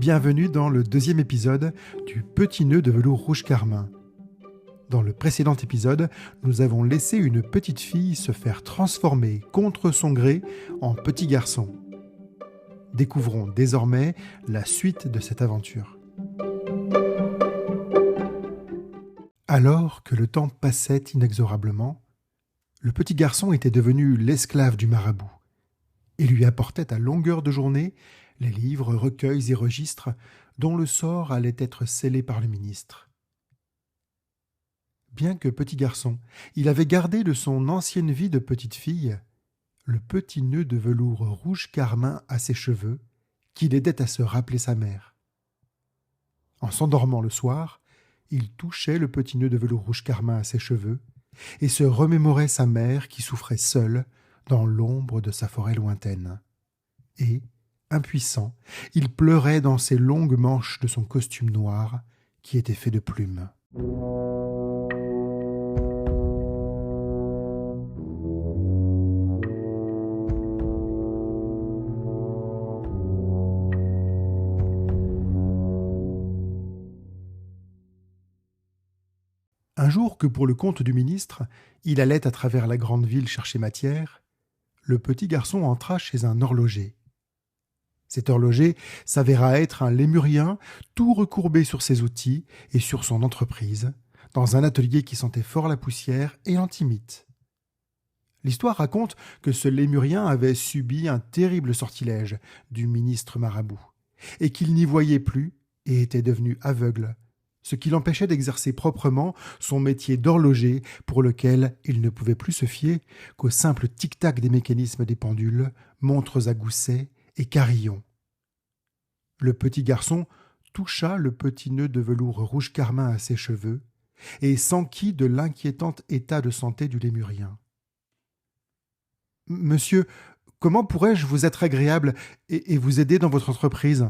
Bienvenue dans le deuxième épisode du Petit nœud de velours rouge carmin. Dans le précédent épisode, nous avons laissé une petite fille se faire transformer contre son gré en petit garçon. Découvrons désormais la suite de cette aventure. Alors que le temps passait inexorablement, le petit garçon était devenu l'esclave du marabout et lui apportait à longueur de journée les livres, recueils et registres dont le sort allait être scellé par le ministre. Bien que petit garçon, il avait gardé de son ancienne vie de petite fille le petit nœud de velours rouge carmin à ses cheveux qui l'aidait à se rappeler sa mère. En s'endormant le soir, il touchait le petit nœud de velours rouge carmin à ses cheveux et se remémorait sa mère qui souffrait seule dans l'ombre de sa forêt lointaine. Et, impuissant, il pleurait dans ses longues manches de son costume noir qui était fait de plumes. Un jour que pour le compte du ministre, il allait à travers la grande ville chercher matière, le petit garçon entra chez un horloger. Cet horloger s'avéra être un lémurien tout recourbé sur ses outils et sur son entreprise, dans un atelier qui sentait fort la poussière et l'antimite. L'histoire raconte que ce lémurien avait subi un terrible sortilège du ministre marabout, et qu'il n'y voyait plus et était devenu aveugle, ce qui l'empêchait d'exercer proprement son métier d'horloger pour lequel il ne pouvait plus se fier qu'au simple tic-tac des mécanismes des pendules, montres à gousset et carillons. Le petit garçon toucha le petit nœud de velours rouge carmin à ses cheveux et s'enquit de l'inquiétant état de santé du lémurien. « Monsieur, comment pourrais-je vous être agréable et vous aider dans votre entreprise ? » ?»«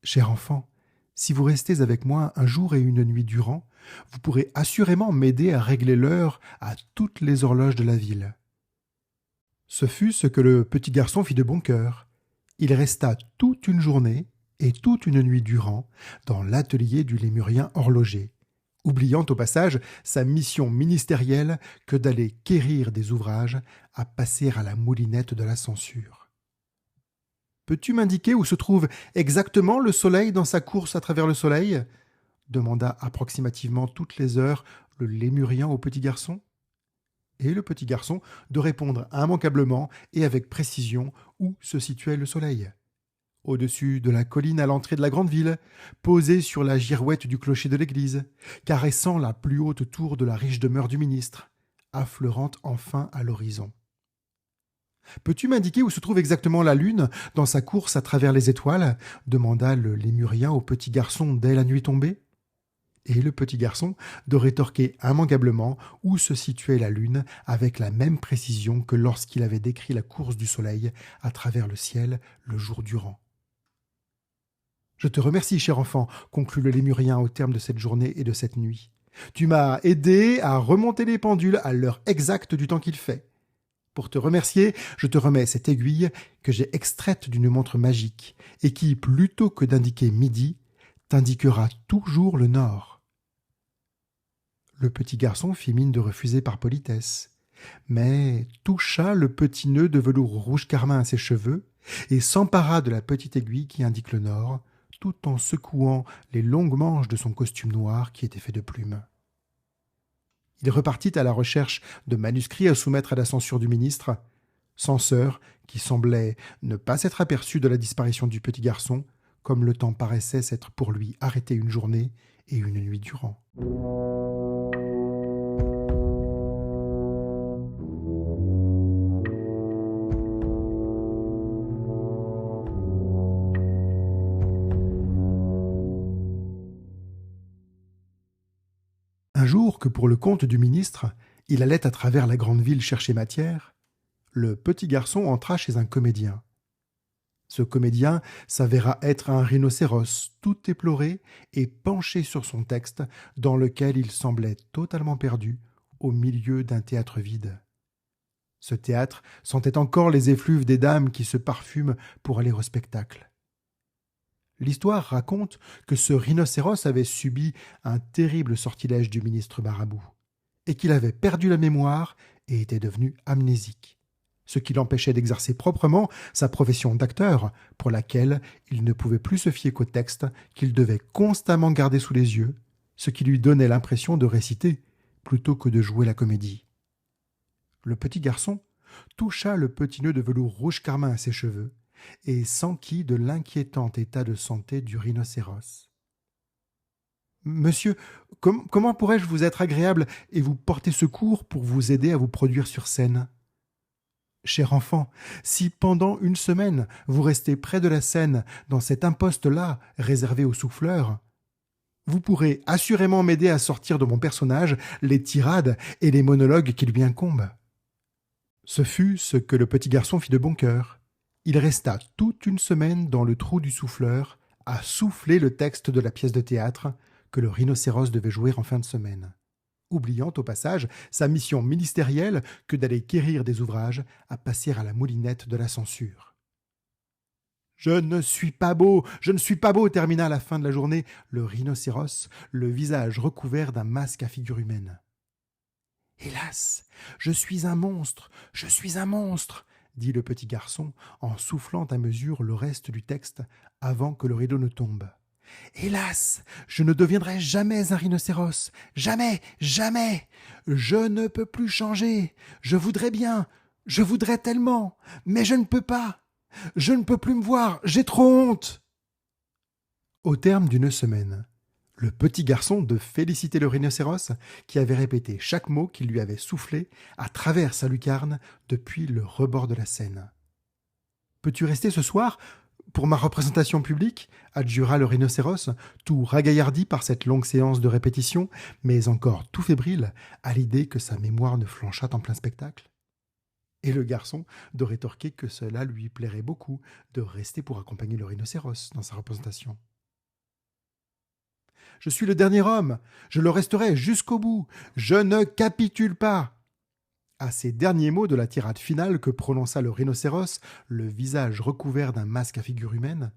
Cher enfant, si vous restez avec moi un jour et une nuit durant, vous pourrez assurément m'aider à régler l'heure à toutes les horloges de la ville. » Ce fut ce que le petit garçon fit de bon cœur. Il resta toute une journée et toute une nuit durant dans l'atelier du lémurien horloger, oubliant au passage sa mission ministérielle que d'aller quérir des ouvrages à passer à la moulinette de la censure. « Peux-tu m'indiquer où se trouve exactement le soleil dans sa course à travers le soleil ?» demanda approximativement toutes les heures le lémurien au petit garçon. Et le petit garçon de répondre immanquablement et avec précision où se situait le soleil. Au-dessus de la colline à l'entrée de la grande ville, posé sur la girouette du clocher de l'église, caressant la plus haute tour de la riche demeure du ministre, affleurant enfin à l'horizon. « Peux-tu m'indiquer où se trouve exactement la lune dans sa course à travers les étoiles ?» demanda le lémurien au petit garçon dès la nuit tombée. Et le petit garçon de rétorquer immanquablement où se situait la lune avec la même précision que lorsqu'il avait décrit la course du soleil à travers le ciel le jour durant. « Je te remercie, cher enfant, conclut le lémurien au terme de cette journée et de cette nuit. Tu m'as aidé à remonter les pendules à l'heure exacte du temps qu'il fait. Pour te remercier, je te remets cette aiguille que j'ai extraite d'une montre magique et qui, plutôt que d'indiquer midi, t'indiquera toujours le nord. » Le petit garçon fit mine de refuser par politesse, mais toucha le petit nœud de velours rouge carmin à ses cheveux et s'empara de la petite aiguille qui indique le nord, tout en secouant les longues manches de son costume noir qui était fait de plumes. Il repartit à la recherche de manuscrits à soumettre à la censure du ministre, censeur qui semblait ne pas s'être aperçu de la disparition du petit garçon, comme le temps paraissait s'être pour lui arrêté une journée et une nuit durant. Un jour que pour le compte du ministre, il allait à travers la grande ville chercher matière, le petit garçon entra chez un comédien. Ce comédien s'avéra être un rhinocéros tout éploré et penché sur son texte dans lequel il semblait totalement perdu au milieu d'un théâtre vide. Ce théâtre sentait encore les effluves des dames qui se parfument pour aller au spectacle. L'histoire raconte que ce rhinocéros avait subi un terrible sortilège du ministre Marabout, et qu'il avait perdu la mémoire et était devenu amnésique, ce qui l'empêchait d'exercer proprement sa profession d'acteur, pour laquelle il ne pouvait plus se fier qu'au texte qu'il devait constamment garder sous les yeux, ce qui lui donnait l'impression de réciter plutôt que de jouer la comédie. Le petit garçon toucha le petit nœud de velours rouge carmin à ses cheveux et s'enquit de l'inquiétant état de santé du rhinocéros. « Monsieur, comment pourrais-je vous être agréable et vous porter secours pour vous aider à vous produire sur scène ? Cher enfant, si pendant une semaine vous restez près de la scène dans cet imposte-là réservé aux souffleurs, vous pourrez assurément m'aider à sortir de mon personnage les tirades et les monologues qui lui incombent. » Ce fut ce que le petit garçon fit de bon cœur. Il resta toute une semaine dans le trou du souffleur à souffler le texte de la pièce de théâtre que le rhinocéros devait jouer en fin de semaine, oubliant au passage sa mission ministérielle que d'aller quérir des ouvrages à passer à la moulinette de la censure. « Je ne suis pas beau, je ne suis pas beau » termina à la fin de la journée le rhinocéros, le visage recouvert d'un masque à figure humaine. « Hélas, je suis un monstre, je suis un monstre !» dit le petit garçon en soufflant à mesure le reste du texte avant que le rideau ne tombe. « Hélas, je ne deviendrai jamais un rhinocéros, jamais, jamais. Je ne peux plus changer. Je voudrais bien, je voudrais tellement, mais je ne peux pas. Je ne peux plus me voir, j'ai trop honte. » Au terme d'une semaine, le petit garçon de féliciter le rhinocéros qui avait répété chaque mot qu'il lui avait soufflé à travers sa lucarne depuis le rebord de la Seine. « Peux-tu rester ce soir pour ma représentation publique ?» adjura le rhinocéros, tout ragaillardi par cette longue séance de répétition, mais encore tout fébrile à l'idée que sa mémoire ne flanchât en plein spectacle. Et le garçon de rétorquer que cela lui plairait beaucoup de rester pour accompagner le rhinocéros dans sa représentation. « Je suis le dernier homme, je le resterai jusqu'au bout, je ne capitule pas !» À ces derniers mots de la tirade finale que prononça le rhinocéros, le visage recouvert d'un masque à figure humaine,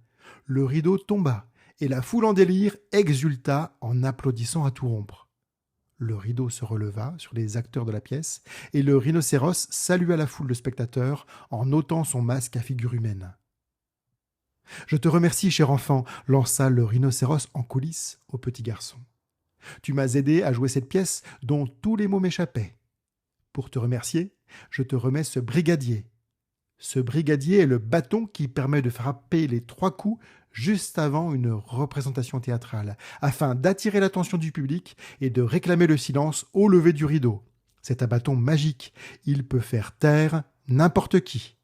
le rideau tomba et la foule en délire exulta en applaudissant à tout rompre. Le rideau se releva sur les acteurs de la pièce et le rhinocéros salua la foule de spectateurs en ôtant son masque à figure humaine. « Je te remercie, cher enfant, » lança le rhinocéros en coulisses au petit garçon. « Tu m'as aidé à jouer cette pièce dont tous les mots m'échappaient. Pour te remercier, je te remets ce brigadier. Ce brigadier est le bâton qui permet de frapper les 3 coups juste avant une représentation théâtrale, afin d'attirer l'attention du public et de réclamer le silence au lever du rideau. C'est un bâton magique, il peut faire taire n'importe qui. »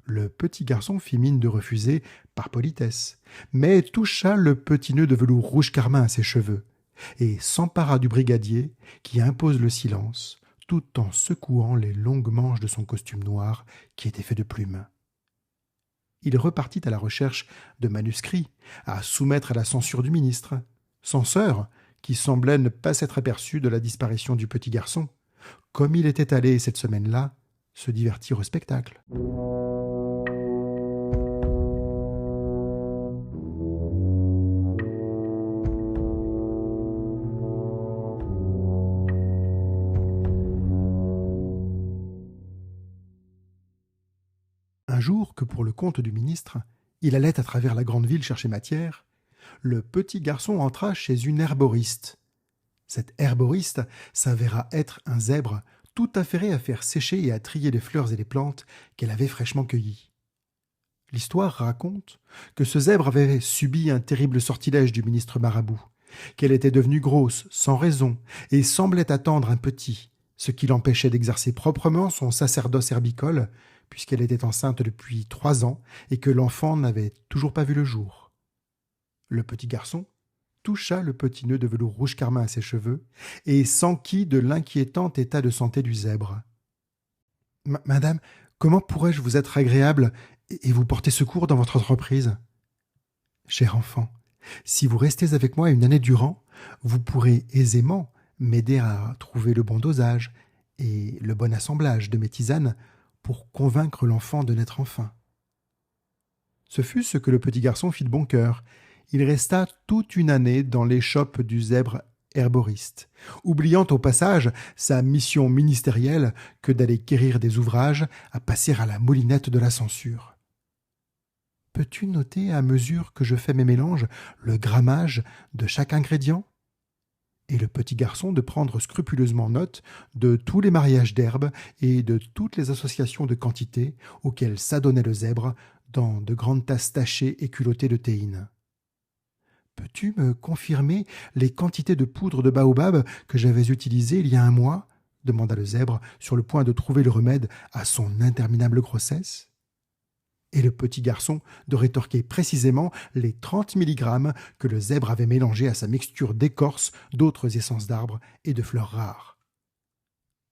Le petit garçon fit mine de refuser par politesse, mais toucha le petit nœud de velours rouge carmin à ses cheveux et s'empara du brigadier qui impose le silence tout en secouant les longues manches de son costume noir qui était fait de plumes. Il repartit à la recherche de manuscrits à soumettre à la censure du ministre, censeur qui semblait ne pas s'être aperçu de la disparition du petit garçon, comme il était allé cette semaine-là se divertir au spectacle. Un jour que pour le compte du ministre, il allait à travers la grande ville chercher matière, le petit garçon entra chez une herboriste. Cette herboriste s'avéra être un zèbre tout affairé à faire sécher et à trier les fleurs et les plantes qu'elle avait fraîchement cueillies. L'histoire raconte que ce zèbre avait subi un terrible sortilège du ministre Marabout, qu'elle était devenue grosse, sans raison, et semblait attendre un petit, ce qui l'empêchait d'exercer proprement son sacerdoce herbicole, puisqu'elle était enceinte depuis 3 ans et que l'enfant n'avait toujours pas vu le jour. Le petit garçon toucha le petit nœud de velours rouge carmin à ses cheveux et s'enquit de l'inquiétant état de santé du zèbre. « Madame, comment pourrais-je vous être agréable et vous porter secours dans votre entreprise ? Cher enfant, si vous restez avec moi une année durant, vous pourrez aisément m'aider à trouver le bon dosage et le bon assemblage de mes tisanes pour convaincre l'enfant de naître enfin. » Ce fut ce que le petit garçon fit de bon cœur. Il resta toute une année dans l'échoppe du zèbre herboriste, oubliant au passage sa mission ministérielle que d'aller quérir des ouvrages à passer à la moulinette de la censure. Peux-tu noter, à mesure que je fais mes mélanges, le grammage de chaque ingrédient ? Et le petit garçon de prendre scrupuleusement note de tous les mariages d'herbes et de toutes les associations de quantités auxquelles s'adonnait le zèbre dans de grandes tasses tachées et culottées de théine. Peux-tu me confirmer les quantités de poudre de baobab que j'avais utilisées il y a un mois ? Demanda le zèbre, sur le point de trouver le remède à son interminable grossesse. Et le petit garçon de rétorquer précisément les 30 milligrammes que le zèbre avait mélangés à sa mixture d'écorce, d'autres essences d'arbres et de fleurs rares.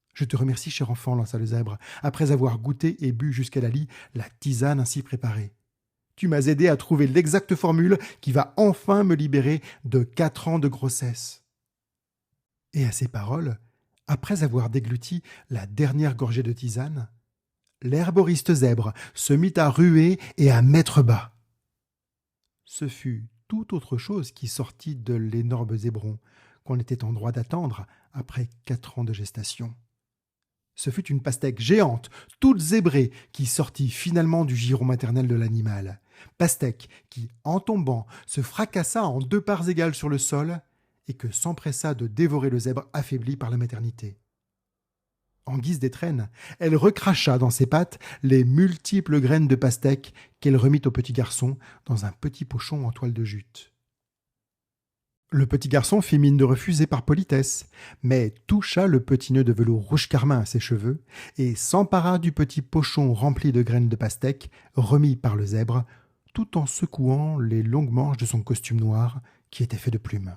« Je te remercie, cher enfant, lança le zèbre, après avoir goûté et bu jusqu'à la lie la tisane ainsi préparée. Tu m'as aidé à trouver l'exacte formule qui va enfin me libérer de 4 ans de grossesse. » Et à ces paroles, après avoir dégluti la dernière gorgée de tisane, l'herboriste zèbre se mit à ruer et à mettre bas. Ce fut tout autre chose qui sortit de l'énorme zébron qu'on était en droit d'attendre après 4 ans de gestation. Ce fut une pastèque géante, toute zébrée, qui sortit finalement du giron maternel de l'animal. Pastèque qui, en tombant, se fracassa en 2 parts égales sur le sol et que s'empressa de dévorer le zèbre affaibli par la maternité. En guise d'étrenne, elle recracha dans ses pattes les multiples graines de pastèque qu'elle remit au petit garçon dans un petit pochon en toile de jute. Le petit garçon fit mine de refuser par politesse, mais toucha le petit nœud de velours rouge carmin à ses cheveux et s'empara du petit pochon rempli de graines de pastèque remis par le zèbre, tout en secouant les longues manches de son costume noir qui était fait de plumes.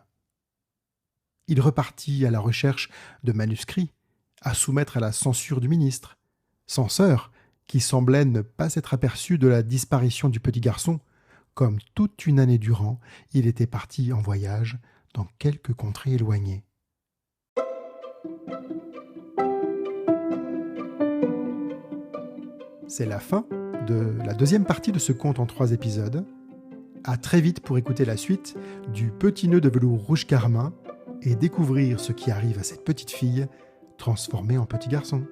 Il repartit à la recherche de manuscrits à soumettre à la censure du ministre, censeur qui semblait ne pas s'être aperçu de la disparition du petit garçon, comme toute une année durant, il était parti en voyage dans quelques contrées éloignées. C'est la fin de la 2e partie de ce conte en 3 épisodes. À très vite pour écouter la suite du Petit nœud de velours rouge carmin et découvrir ce qui arrive à cette petite fille transformée en petit garçon.